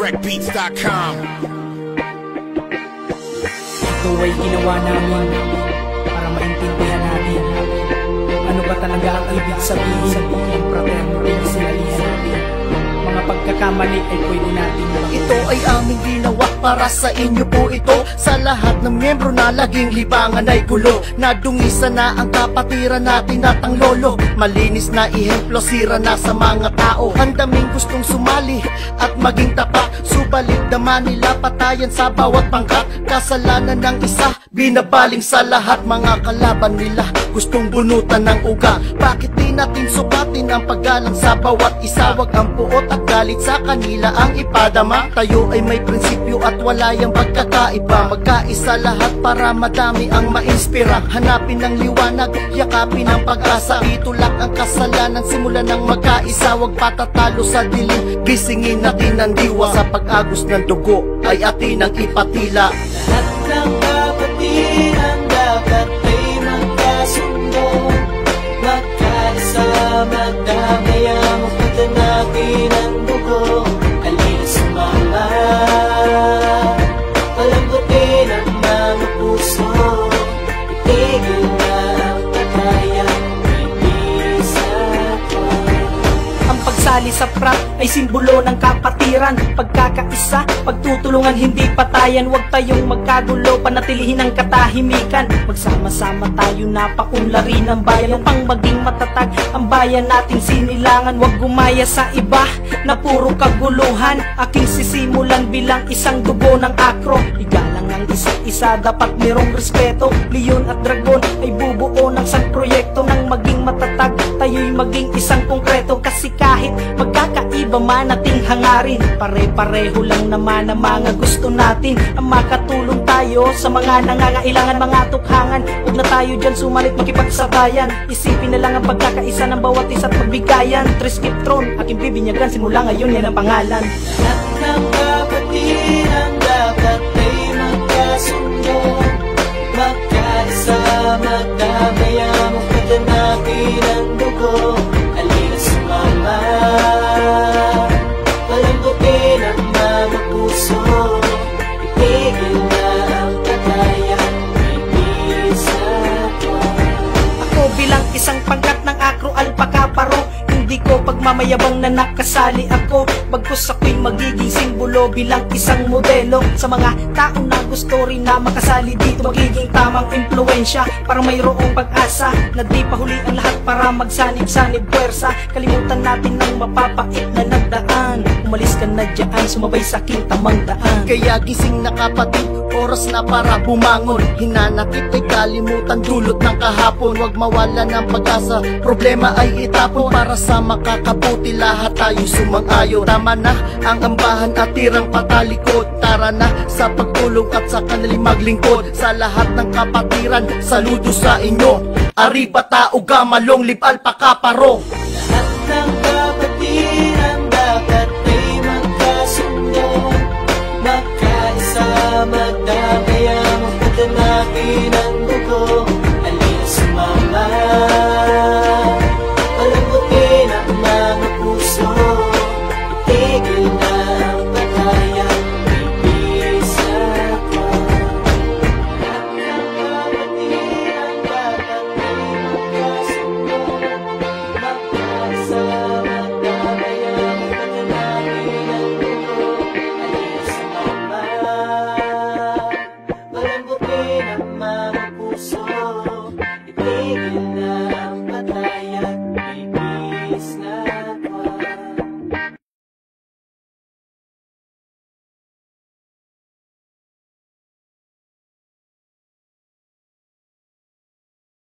directbeats.com. Ito ay ginawa namin para maintindihan natin ano ba talaga ang ibig sabihin ng fraternity na sinalihan natin. Mga pagkakamali ay pwede natin ito ay aming ginawa para sa inyo po ito. Sa lahat ng miyembro na laging libangan ay gulo. Nadungisa na ang kapatiran natin at ang lolo. Malinis na ihemplo, sira na sa mga tao. Ang daming gustong sumali at maging tapat. Subalit naman nila patayan sa bawat pangkat. Kasalanan ng isa, binabaling sa lahat. Mga kalaban nila gustong bunutan ng uga. Bakit di natin sukatin ang paggalang sa bawat isa? Wag ang puot at galit sa kanila ang ipadama. Tayo ay may prinsipyo at wala yung pagkakaiba. Magkaisa lahat para madami ang mainspira. Hanapin ng liwanag, yakapin ang pag-asa. Itulak ang kasalanan, simulan ng magkaisa. Wag patatalo sa dilim, gisingin natin ang diwa. Sa pag-agos ng dugo ay atin ang ipatila. Lahat ng kapatiran dapat ay magkasundo. Magkaisa, magdamay ang pagtanakin ang dugo. Halina sumama, palambutin ang mga puso. Itigil na ang patayang binisa ko. ang pagsali sa frat ay simbolo ng kapatiran. Pagkakaisa, pagtutulungan, hindi patayan. Huwag tayong magkagulo, panatilihin ang katahimikan. Magsama-sama tayo na paunlarin ang bayan upang maging matatag ang bayan nating sinilangan. Huwag gumaya sa iba na puro kaguluhan. Aking sisimulan bilang isang dugo ng akro. Igalang ang isa't isa, dapat merong respeto. Leon at Dragon ay bubuo ng isang proyekto. Nang maging matatag, tayo'y maging isang konkreto. Kasi kahit magkakaiba man ating hangarin, pare-pareho lang naman ang mga gusto natin. Ang makatulong tayo sa mga nangangailangan, mga tukhangan. Huwag na tayo dyan sumalit, makipagsabayan. Isipin na lang ang pagkakaisa ng bawat isa't magbigayan. Triskiptron, aking bibinyagan, simula ngayon yan ang pangalan. Lahat ng kapatiran dapat ay magkasundo. Magkaisa, magdamay ang pagtanakin ang dugo. Halina sumama, palambutin ang mga puso. Itigil na ang patayang binisa ko. Ako bilang isang pangkat ng akro alpaka paro, hindi ko pagmamayabang na nakasali ako. Bagkus ako'y magiging simbolo bilang isang modelo sa mga taong na gusto rin na makasali dito. Magiging tamang impluensya para mayroong pag-asa na di pa huli ang lahat para magsanib-sanib puwersa. Kalimutan natin ng mapapait na nagdaan. Umalis ka na dyan, sumabay sa aking tamang daan. Kaya gising na kapatid, oras na para bumangon. Hinanakit ay kalimutan, dulot ng kahapon. Huwag mawala ng pag-asa, problema ay itapon. Para sa makakabuti, lahat tayo sumang-ayon. Tama na ang ambahan at tirang patalikod. Tara na sa pagtulong at sa kanilang maglingkod. Sa lahat ng kapatiran, saludo sa inyo. Arriba tao gamalong lipal pakaparo.